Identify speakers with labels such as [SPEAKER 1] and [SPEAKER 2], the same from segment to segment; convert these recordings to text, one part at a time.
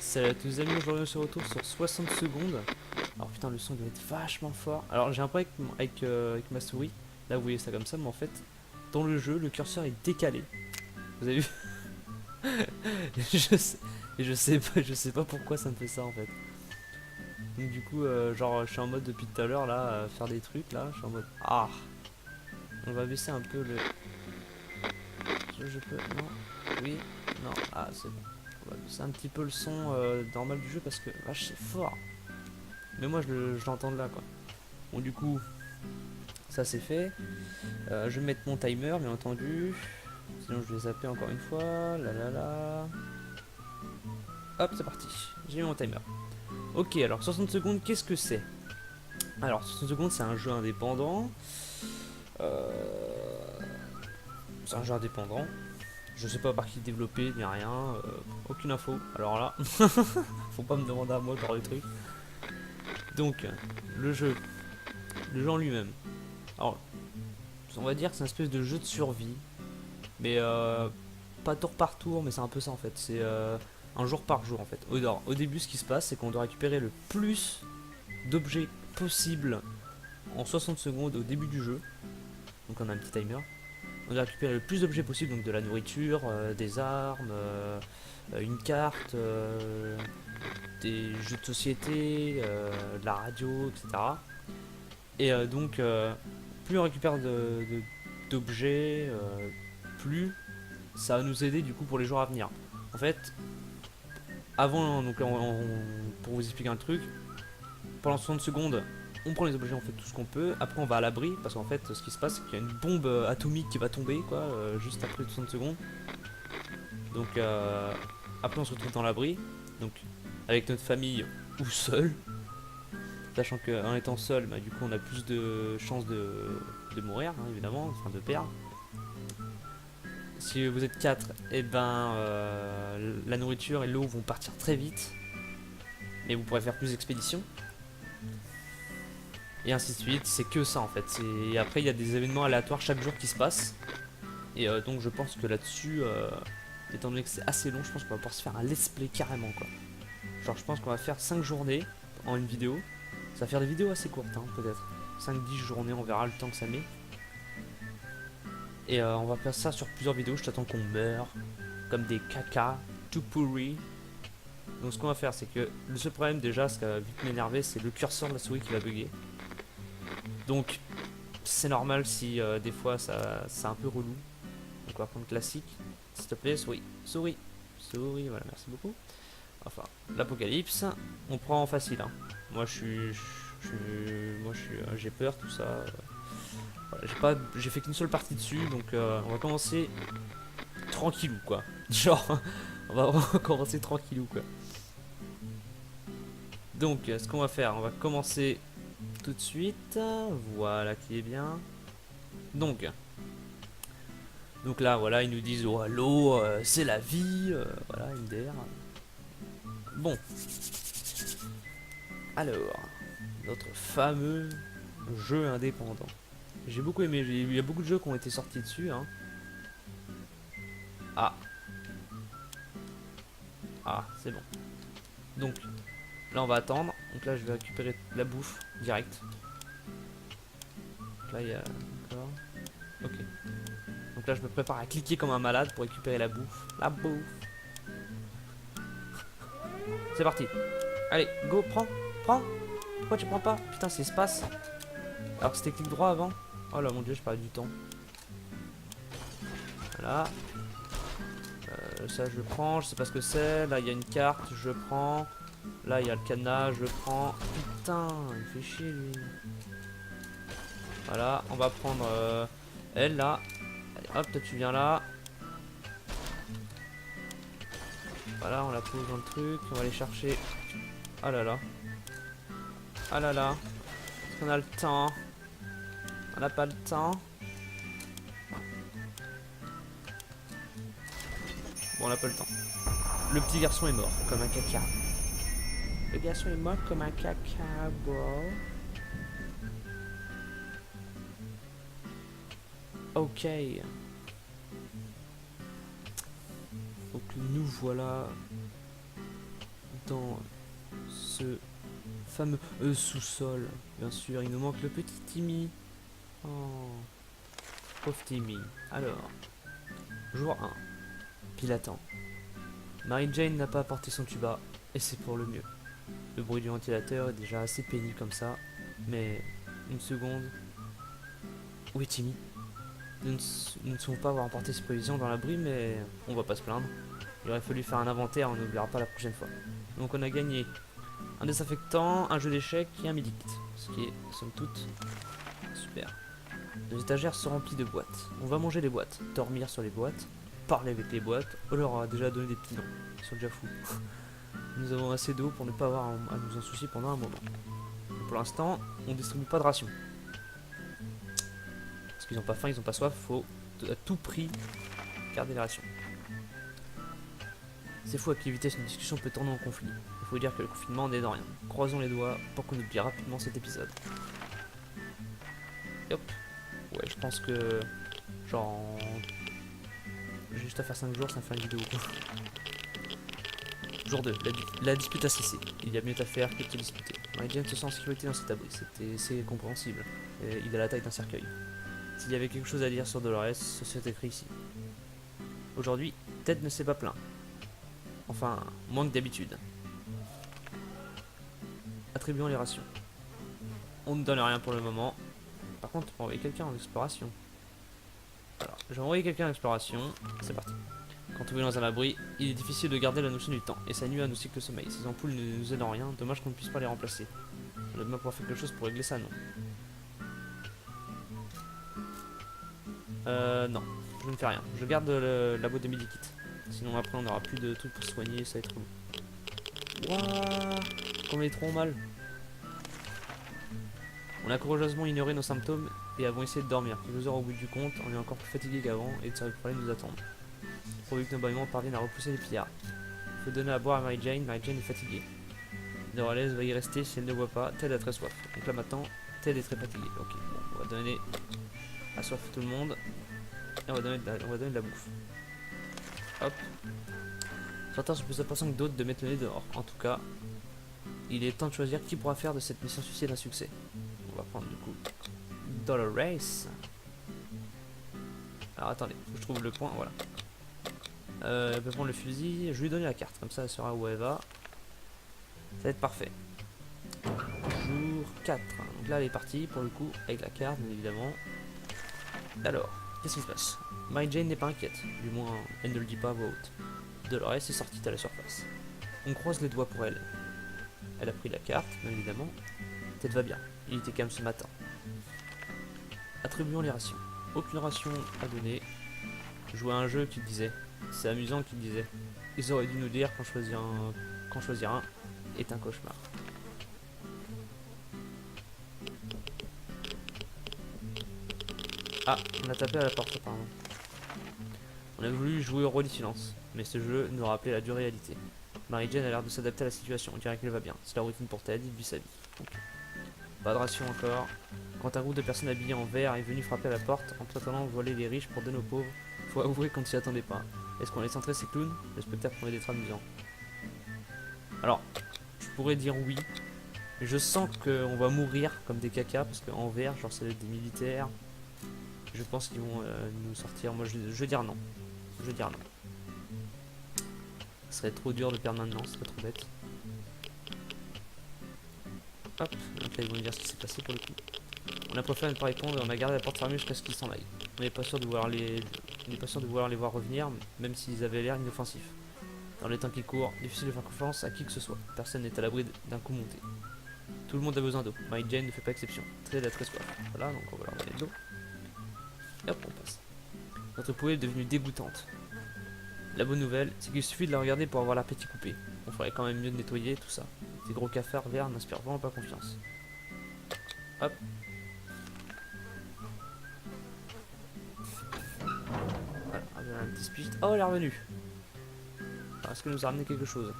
[SPEAKER 1] Salut à tous les amis, aujourd'hui on se retrouve sur 60 secondes. Alors putain, le son doit être vachement fort. Alors j'ai un problème avec ma souris. Là vous voyez ça comme ça, mais en fait, dans le jeu, le curseur est décalé. Vous avez vu? je sais, et je sais pas pourquoi ça me fait ça en fait. Donc du coup, genre je suis en mode depuis tout à l'heure là, à faire des trucs là. Je suis en mode ah. On va baisser un peu le. Je peux. Non. Oui. Non. Ah c'est bon. On va baisser un petit peu le son normal du jeu parce que vache c'est fort. Mais moi je l'entends de là quoi. Bon du coup ça c'est fait. Je vais mettre mon timer bien entendu. Sinon je vais zapper encore une fois. Là là là. Hop c'est parti. J'ai mis mon timer. Ok alors 60 secondes qu'est-ce que c'est? Alors 60 secondes c'est un jeu indépendant. C'est un jeu indépendant. Je sais pas par qui développé ni rien. Aucune info. Alors là, faut pas me demander à moi par les trucs. Donc le jeu. Le jeu en lui-même. Alors on va dire que c'est un espèce de jeu de survie. Mais pas tour par tour, mais c'est un peu ça en fait. C'est un jour par jour en fait. Au début, ce qui se passe, c'est qu'on doit récupérer le plus d'objets possible en 60 secondes au début du jeu. Donc on a un petit timer. On doit récupérer le plus d'objets possible, donc de la nourriture, des armes, une carte, des jeux de société, de la radio, etc. Et donc, plus on récupère d'objets, plus ça va nous aider du coup pour les jours à venir. En fait, avant, donc pour vous expliquer un truc, pendant 60 secondes, on prend les objets, on fait tout ce qu'on peut. Après, on va à l'abri parce qu'en fait, ce qui se passe, c'est qu'il y a une bombe atomique qui va tomber, quoi, juste après 60 secondes. Donc, après, on se retrouve dans l'abri, donc avec notre famille ou seul. Sachant qu'en étant seul, bah, du coup, on a plus de chances de mourir, hein, évidemment, enfin de perdre. Si vous êtes 4, et ben la nourriture et l'eau vont partir très vite. Mais vous pourrez faire plus d'expéditions. Et ainsi de suite, c'est que ça en fait. Et après, il y a des événements aléatoires chaque jour qui se passent. Et donc, je pense que là-dessus, étant donné que c'est assez long, je pense qu'on va pouvoir se faire un let's play carrément quoi. Genre, je pense qu'on va faire 5 journées en une vidéo. Ça va faire des vidéos assez courtes, hein, peut-être. 5-10 journées, on verra le temps que ça met. Et on va faire ça sur plusieurs vidéos. Je t'attends qu'on meure comme des caca tout pourris. Donc, ce qu'on va faire, c'est que le seul problème déjà, ce qui va vite m'énerver, c'est le curseur de la souris qui va bugger. Donc, c'est normal si des fois ça c'est un peu relou. Donc on va prendre classique. S'il te plaît, souris. Souris. Souris, voilà, merci beaucoup. Enfin, l'apocalypse. On prend en facile. Hein. Moi j'ai peur, tout ça. Voilà, j'ai fait qu'une seule partie dessus, donc on va commencer tranquillou quoi. Genre, on va vraiment commencer tranquillou quoi. Donc, ce qu'on va faire, on va commencer tout de suite. Voilà qui est bien. Donc, là, voilà, ils nous disent oh, l'eau, c'est la vie, voilà, Ender. Bon, alors, notre fameux jeu indépendant. J'ai beaucoup aimé, il y a beaucoup de jeux qui ont été sortis dessus. Hein. Ah, c'est bon. Donc, là, on va attendre. Donc là, je vais récupérer la bouffe direct. Donc là, il y a encore. Ok. Donc là, je me prépare à cliquer comme un malade pour récupérer la bouffe. La bouffe. C'est parti. Allez, go, prends, prends. Pourquoi tu prends pas? Putain, c'est espace. Alors que c'était clic droit avant. Oh là mon dieu, je parlais du temps. Voilà. Ça je prends, je sais pas ce que c'est. Là il y a une carte, je prends. Là il y a le cadenas, je prends. Putain, il fait chier lui. Voilà, on va prendre elle là. Allez, hop, toi tu viens là. Voilà, on la pose dans le truc. On va aller chercher. Ah là là. Ah là là. Est-ce qu'on a le temps? On n'a pas le temps. Bon, on n'a pas le temps. Le petit garçon est mort, comme un caca. Le garçon est mort comme un caca, bro. Ok. Donc nous voilà dans ce fameux sous-sol. Bien sûr, il nous manque le petit Timmy. Oh, pauvre Timmy. Alors, jour 1. Pile attend. Mary Jane n'a pas apporté son tuba, et c'est pour le mieux. Le bruit du ventilateur est déjà assez pénible comme ça, mais une seconde. Où est Timmy? Nous ne savons pas avoir emporté ses prévisions dans l'abri, mais on va pas se plaindre. Il aurait fallu faire un inventaire, on n'oubliera pas la prochaine fois. Donc on a gagné un désinfectant, un jeu d'échecs et un medikit, ce qui est, somme toute, super. Nos étagères sont remplies de boîtes. On va manger les boîtes, dormir sur les boîtes, parler avec les boîtes. On leur a déjà donné des petits noms, ils sont déjà fous. Nous avons assez d'eau pour ne pas avoir à nous en soucier pendant un moment. Et pour l'instant, on distribue pas de rations. Parce qu'ils n'ont pas faim, ils n'ont pas soif, faut à tout prix garder les rations. C'est fou à quelle vitesse une discussion peut tourner en conflit. Il faut dire que le confinement n'est de rien. Croisons les doigts pour qu'on oublie rapidement cet épisode. Et hop. Ouais, je pense que... Genre... J'ai juste à faire 5 jours, ça me fait une vidéo quoi. Jour 2, la dispute a cessé. Il y a mieux à faire que de se disputer. Mary Jane se sent en sécurité dans cet abri, c'est compréhensible. Et il a la taille d'un cercueil. S'il y avait quelque chose à dire sur Dolores, ce serait écrit ici. Aujourd'hui, Ted ne s'est pas plaint. Enfin, moins que d'habitude. Attribuons les rations. On ne donne rien pour le moment. Par contre, on va envoyer quelqu'un en exploration. Alors, je vais envoyer quelqu'un en exploration. C'est parti. Quand on est dans un abri, il est difficile de garder la notion du temps, et ça nuit à nos cycles de sommeil. Ces ampoules ne nous aident en rien, dommage qu'on ne puisse pas les remplacer. On doit bien pouvoir faire quelque chose pour régler ça, non? Non, je ne fais rien. Je garde la boîte de medikit. Sinon après on n'aura plus de trucs pour se soigner, ça va être relou. Wouah, qu'on est trop mal. On a courageusement ignoré nos symptômes et avons essayé de dormir. Quelques heures au bout du compte, on est encore plus fatigué qu'avant et de sérieux problèmes nous attendent. Pourvu que nos bâillements parviennent à repousser les pillards. Il faut donner à boire à Mary Jane est fatiguée. Dorales va y rester si elle ne boit pas. Ted a très soif. Donc là maintenant, Ted est très fatigué. Ok, bon, on va donner à soif tout le monde. Et on va donner de la bouffe. Hop. Certains sont plus impatients que d'autres de mettre le nez dehors. En tout cas, il est temps de choisir qui pourra faire de cette mission suicide un succès. On va prendre du coup Dolores. Alors attendez, faut que je trouve le point, voilà. Elle peut prendre le fusil, je vais lui donner la carte, comme ça elle saura où elle va. Ça va être parfait. Jour 4. Donc là elle est partie pour le coup, avec la carte bien évidemment. Alors, qu'est-ce qui se passe? Mary Jane n'est pas inquiète, du moins elle ne le dit pas à voix haute. Dolores est sortie à la surface. On croise les doigts pour elle. Elle a pris la carte, bien évidemment. Ted va bien, il était calme ce matin. Attribuons les rations. Aucune ration à donner. Jouer à un jeu qu'il disait. C'est amusant qu'il disait. Ils auraient dû nous dire quand choisir un est un cauchemar. Ah, on a tapé à la porte apparemment. On a voulu jouer au rôle du silence, mais ce jeu nous rappelait la dure réalité. Mary Jane a l'air de s'adapter à la situation, on dirait qu'elle va bien. C'est la routine pour Ted, il vit sa vie. Okay. Pas de ration encore. Quand un groupe de personnes habillées en vert est venu frapper à la porte en prétendant voler les riches pour donner aux pauvres, faut avouer qu'on ne s'y attendait pas. Est-ce qu'on laisse entrer ces clowns? Le spectacle pourrait être amusant. Alors, je pourrais dire oui, mais je sens qu'on va mourir comme des cacas parce qu'en vert, genre c'est des militaires. Je pense qu'ils vont nous sortir. Moi je vais dire non. Je vais dire non. Ce serait trop dur de perdre maintenant, ce serait trop bête. Hop, donc là ils vont nous dire ce qui s'est passé pour le coup. On a préféré ne pas répondre et on a gardé la porte fermée jusqu'à ce qu'ils s'en aillent. On n'est pas sûr de vouloir les voir revenir, même s'ils avaient l'air inoffensifs. Dans les temps qui courent, difficile de faire confiance à qui que ce soit. Personne n'est à l'abri d'un coup monté. Tout le monde a besoin d'eau. Mary Jane ne fait pas exception. Très soif. Voilà, donc on va leur donner de l'eau. Et hop, on passe. Notre poêle est devenue dégoûtante. La bonne nouvelle, c'est qu'il suffit de la regarder pour avoir l'appétit coupé. On ferait quand même mieux de nettoyer tout ça. Ces gros cafards verts n'inspirent vraiment pas confiance. Hop. Voilà, un petit speech. Oh, elle est revenue. Est-ce qu'elle nous a ramené quelque chose?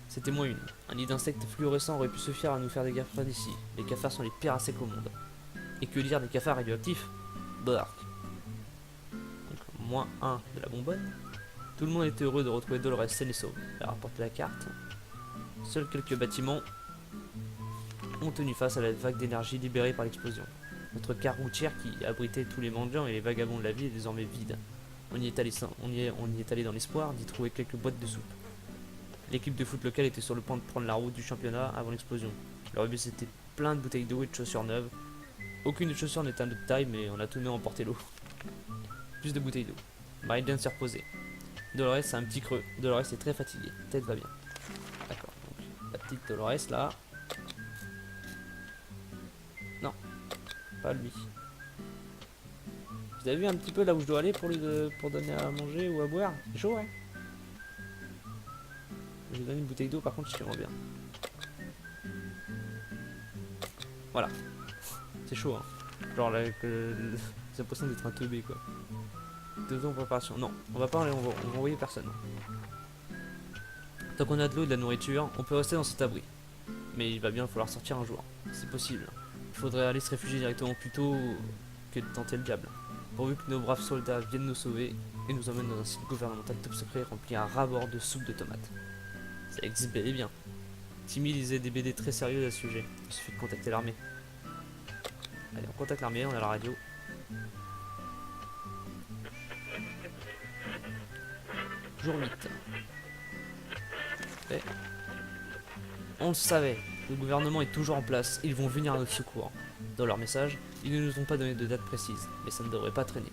[SPEAKER 1] C'était moins une. Un nid d'insectes fluorescents aurait pu suffire à nous faire des cafards d'ici. Les cafards sont les pires insectes au monde. Et que dire des cafards radioactifs? Bark. Donc, moins 1 de la bonbonne. Tout le monde était heureux de retrouver Dolores saine et sauve. Elle a rapporté la carte. Seuls quelques bâtiments ont tenu face à la vague d'énergie libérée par l'explosion. Notre gare routière qui abritait tous les mendiants et les vagabonds de la ville est désormais vide. On y est allé dans l'espoir d'y trouver quelques boîtes de soupe. L'équipe de foot locale était sur le point de prendre la route du championnat avant l'explosion. Leur bus était plein de bouteilles d'eau et de chaussures neuves. Aucune des chaussures n'était à notre taille, mais on a tout de même emporté l'eau. Plus de bouteilles d'eau. Mary Jane s'est reposée. Dolores a un petit creux. Dolores est très fatiguée. Ted va bien. D'accord. Donc, la petite Dolores là. Non, pas lui. Vous avez vu un petit peu là où je dois aller pour donner à manger ou à boire? C'est chaud, hein? Je vais donner une bouteille d'eau par contre, je suis bien. Voilà. C'est chaud, hein. Genre là, j'ai l'impression d'être un teubé quoi. 2 ans de préparation. Non, on va pas aller, on va envoyer personne. Tant qu'on a de l'eau et de la nourriture, on peut rester dans cet abri. Mais il va bien falloir sortir un jour. C'est possible. Il faudrait aller se réfugier directement plutôt que de tenter le diable. Pourvu que nos braves soldats viennent nous sauver et nous emmènent dans un site gouvernemental top secret rempli à ras-bord de soupe de tomates. Ça existe bel et bien. Timmy lisait des BD très sérieux à ce sujet. Il suffit de contacter l'armée. Allez, on contacte l'armée, on a la radio. Jour 8. Et on le savait, le gouvernement est toujours en place, ils vont venir à notre secours. Dans leur message, ils ne nous ont pas donné de date précise, mais ça ne devrait pas traîner.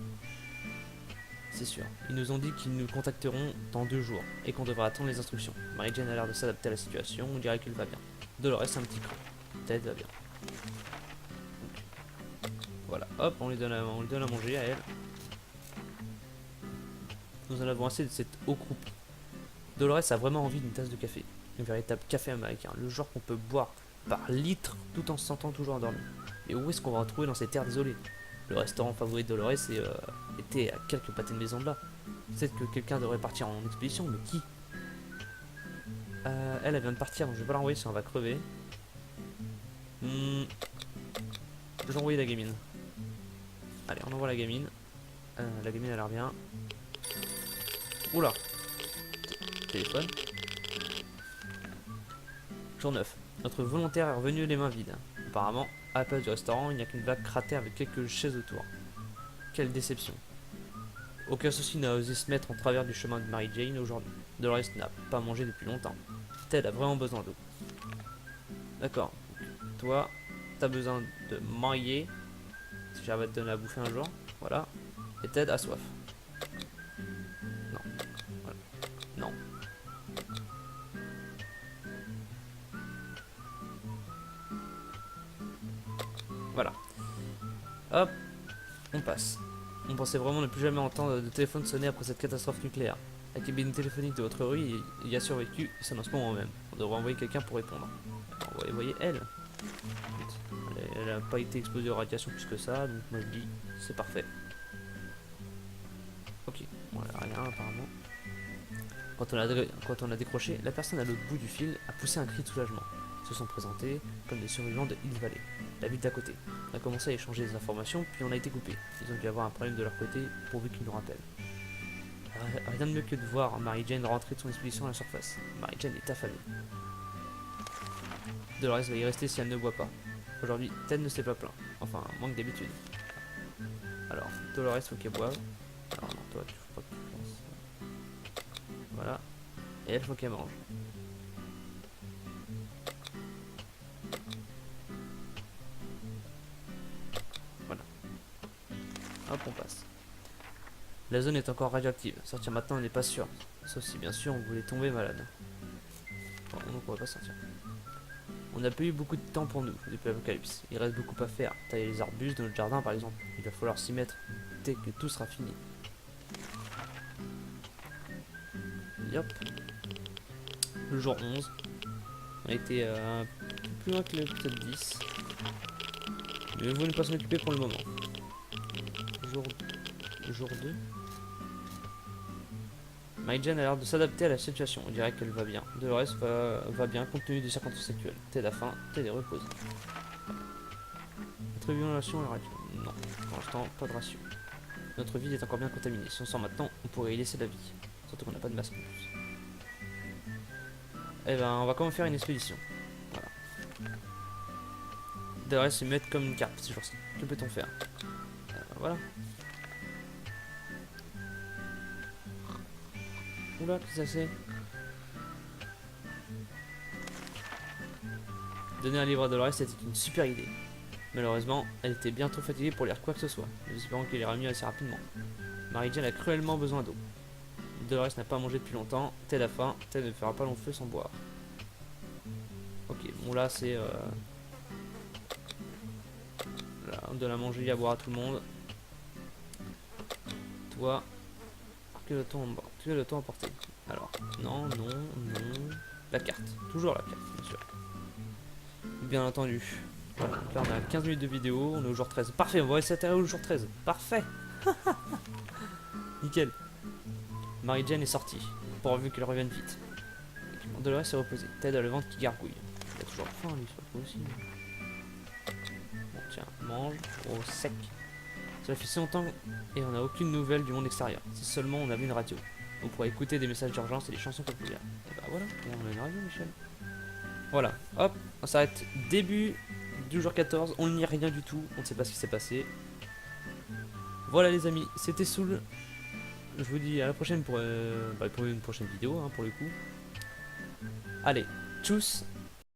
[SPEAKER 1] C'est sûr, ils nous ont dit qu'ils nous contacteront dans 2 jours, et qu'on devrait attendre les instructions. Mary Jane a l'air de s'adapter à la situation, on dirait qu'il va bien. Dolores a un petit creux, Ted va bien. Donc, voilà, hop, on lui donne à manger à elle. Nous en avons assez de cette eau croupie. Dolores a vraiment envie d'une tasse de café. Un véritable café américain, le genre qu'on peut boire par litre tout en se sentant toujours endormi. Mais où est-ce qu'on va retrouver dans ces terres désolées? Le restaurant favori de Dolores était à quelques pâtés de maison de là. Peut-être que quelqu'un devrait partir en expédition, mais qui? Elle vient de partir, donc je vais pas l'envoyer si on va crever. Je vais envoyer la gamine. Allez, on envoie la gamine. La gamine a l'air bien. Oula! Téléphone. Jour 9. Notre volontaire est revenu les mains vides. Apparemment, à la place du restaurant, il n'y a qu'une vague cratère avec quelques chaises autour. Quelle déception. Aucun souci n'a osé se mettre en travers du chemin de Mary Jane aujourd'hui. Dolores n'a pas mangé depuis longtemps. Ted a vraiment besoin d'eau. D'accord. Toi, t'as besoin de manger. Si j'arrive à te donner à bouffer un jour. Voilà. Et Ted a soif. Non. Voilà. Non. Voilà. Hop. On passe. On pensait vraiment ne plus jamais entendre de téléphone sonner après cette catastrophe nucléaire. La cabine téléphonique de votre rue y a survécu et ça en ce moment même. On devrait envoyer quelqu'un pour répondre. Voyez elle. Elle n'a pas été exposée aux radiations plus que ça, donc moi je dis c'est parfait. Ok, bon, elle a rien apparemment. Quand on a décroché, la personne à l'autre bout du fil a poussé un cri de soulagement. Ils se sont présentés comme des survivants de Hill Valley, la ville d'à côté. On a commencé à échanger des informations, puis on a été coupé. Ils ont dû avoir un problème de leur côté, pourvu qu'ils nous rappellent. Rien de mieux que de voir Mary Jane rentrer de son expédition à la surface. Mary Jane est affamée. Dolores va y rester si elle ne boit pas. Aujourd'hui, Ted ne s'est pas plaint. Enfin, moins que d'habitude. Alors, Dolores faut qu'elle boive. Alors non, toi, tu faut pas que tu fasses. Voilà. Et elle faut qu'elle mange. Voilà. Hop, on passe. La zone est encore radioactive. Sortir maintenant n'est pas sûr. Sauf si bien sûr on voulait tomber malade. Bon, donc on va pas sortir. On n'a pas eu beaucoup de temps pour nous depuis l'Apocalypse. Il reste beaucoup à faire. Tailler les arbustes de notre jardin par exemple. Il va falloir s'y mettre dès que tout sera fini. Yop. Le jour 11. On a été un peu plus loin que l'épisode 10. Mais vous ne pas s'en occuper pour le moment. Jour 2. Mary Jane a l'air de s'adapter à la situation, on dirait qu'elle va bien. Dolores va bien compte tenu des circonstances actuelles. Ted a faim, Ted est reposé. Attribution et ration. Non, pour l'instant, pas de ration. Notre ville est encore bien contaminée. Si on sort maintenant, on pourrait y laisser la vie. Surtout qu'on n'a pas de masque en plus. Eh ben, on va quand même faire une expédition. Voilà. Devrait se mettre comme une carte ces jours-ci. Que peut-on faire? Voilà. Oula, qu'est-ce que c'est? Donner un livre à Dolores était une super idée. Malheureusement, elle était bien trop fatiguée pour lire quoi que ce soit. Nous espérons qu'elle ira mieux assez rapidement. Mary Jane a cruellement besoin d'eau. Dolores n'a pas mangé depuis longtemps. Ted a faim. Ted ne fera pas long feu sans boire. Ok, bon là c'est... Là, on donne à manger et à boire à tout le monde. Toi, quel est le temps emporté? Alors, non, non, non. La carte, toujours la carte, bien sûr. Bien entendu. Voilà, donc là on a 15 minutes de vidéo, on est au jour 13. Parfait, on va s'atterrir au jour 13. Parfait. Nickel. Mary Jane est sortie, pourvu qu'elle revienne vite. Dolores s'est reposée. Ted a le ventre qui gargouille. Il a toujours faim lui, soit pas aussi. Bon tiens, mange, au sec. Cela fait si longtemps et on n'a aucune nouvelle du monde extérieur. Si seulement on avait une radio. On pourrait écouter des messages d'urgence et des chansons populaires. Et bah voilà, on a une radio, Michel. Voilà, hop, on s'arrête début du jour 14. On n'y a rien du tout, on ne sait pas ce qui s'est passé. Voilà les amis, c'était Soul. Je vous dis à la prochaine pour une prochaine vidéo, hein, pour le coup. Allez, tchuss.